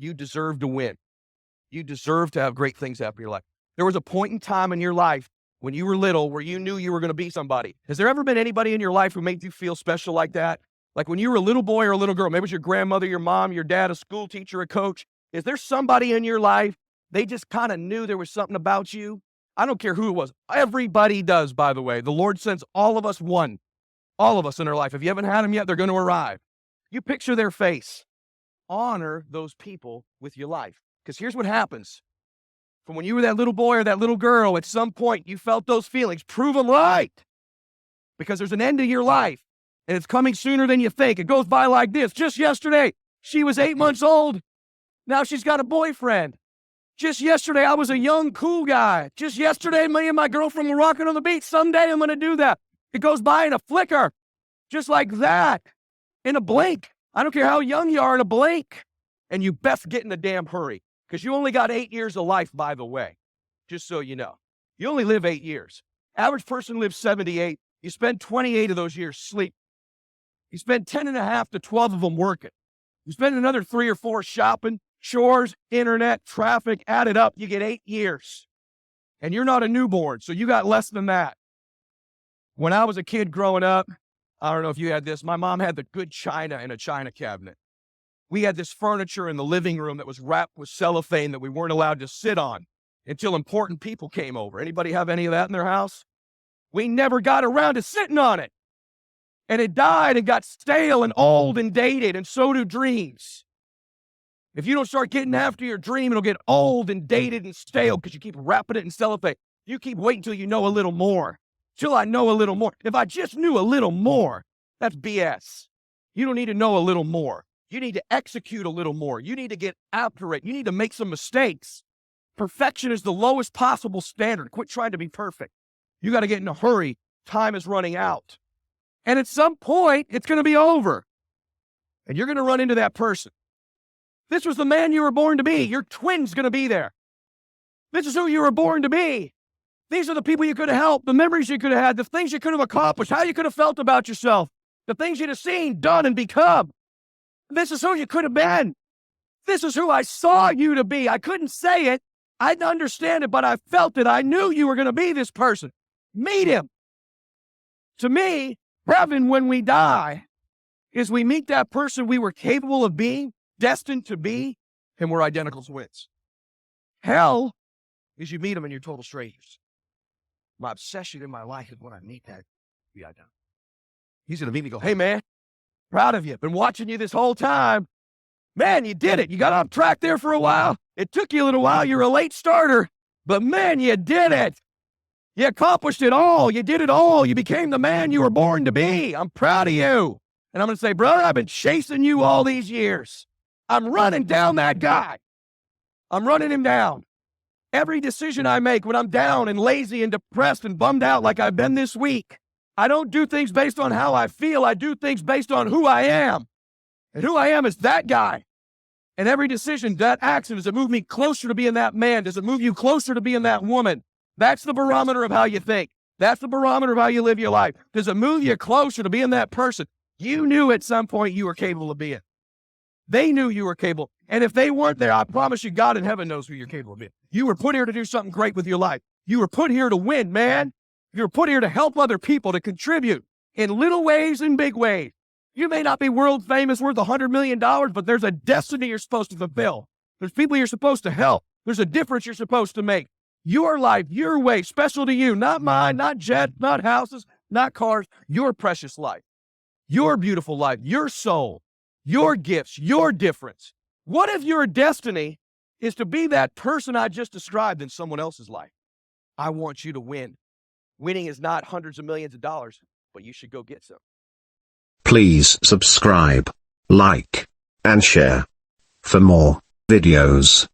You deserve to win. You deserve to have great things happen in your life. There was a point in time in your life when you were little where you knew you were going to be somebody. Has there ever been anybody in your life who made you feel special like that? Like when you were a little boy or a little girl, maybe it was your grandmother, your mom, your dad, a school teacher, a coach. Is there somebody in your life, they just kind of knew there was something about you? I don't care who it was. Everybody does, by the way. The Lord sends all of us one. All of us in our life. If you haven't had them yet, they're going to arrive. You picture their face. Honor those people with your life. Because here's what happens. From when you were that little boy or that little girl, at some point you felt those feelings. Prove them right. Because there's an end to your life. And it's coming sooner than you think. It goes by like this. Just yesterday, she was 8 months old. Now she's got a boyfriend. Just yesterday, I was a young, cool guy. Just yesterday, me and my girlfriend were rocking on the beach. Someday I'm going to do that. It goes by in a flicker. Just like that. In a blink. I don't care how young you are, in a blink. And you best get in a damn hurry. Because you only got 8 years of life, by the way. Just so you know. You only live 8 years. Average person lives 78. You spend 28 of those years sleeping. You spend 10 and a half to 12 of them working. You spend another 3 or 4 shopping, chores, internet, traffic, add it up, you get 8 years. And you're not a newborn, so you got less than that. When I was a kid growing up, I don't know if you had this, my mom had the good china in a china cabinet. We had this furniture in the living room that was wrapped with cellophane that we weren't allowed to sit on until important people came over. Anybody have any of that in their house? We never got around to sitting on it. And it died and got stale and old and dated, and so do dreams. If you don't start getting after your dream, it'll get old and dated and stale because you keep wrapping it in cellophane. You keep waiting until you know a little more. Till I know a little more. If I just knew a little more, that's BS. You don't need to know a little more. You need to execute a little more. You need to get after it. You need to make some mistakes. Perfection is the lowest possible standard. Quit trying to be perfect. You got to get in a hurry. Time is running out. And at some point, it's going to be over. And you're going to run into that person. This was the man you were born to be. Your twin's going to be there. This is who you were born to be. These are the people you could have helped, the memories you could have had, the things you could have accomplished, how you could have felt about yourself, the things you'd have seen, done, and become. This is who you could have been. This is who I saw you to be. I couldn't say it. I didn't understand it, but I felt it. I knew you were going to be this person. Meet him. To me, heaven, when we die, is we meet that person we were capable of being, destined to be, and we're identical twins. Hell is you meet them and you're total strangers. My obsession in my life is when I meet that guy. He's going to meet me and go, hey, man, proud of you. Been watching you this whole time. Man, you did it. You got off track there for a while. It took you a little while. You're a late starter. But, man, you did it. You accomplished it all. You did it all. You became the man you were born to be. I'm proud of you. And I'm going to say, brother, I've been chasing you all these years. I'm running down that guy. I'm running him down. Every decision I make when I'm down and lazy and depressed and bummed out like I've been this week, I don't do things based on how I feel. I do things based on who I am. And who I am is that guy. And every decision, that action, does it move me closer to being that man? Does it move you closer to being that woman? That's the barometer of how you think. That's the barometer of how you live your life. Does it move you closer to being that person you knew at some point you were capable of being? They knew you were capable. And if they weren't there, I promise you, God in heaven knows who you're capable of being. You were put here to do something great with your life. You were put here to win, man. You were put here to help other people, to contribute in little ways and big ways. You may not be world famous, worth $100 million, but there's a destiny you're supposed to fulfill. There's people you're supposed to help. There's a difference you're supposed to make. Your life, your way, special to you, not mine, not jets, not houses, not cars, your precious life, your beautiful life, your soul, your gifts, your difference. What if your destiny is to be that person I just described in someone else's life? I want you to win. Winning is not hundreds of millions of dollars, but you should go get some. Please subscribe, like, and share for more videos.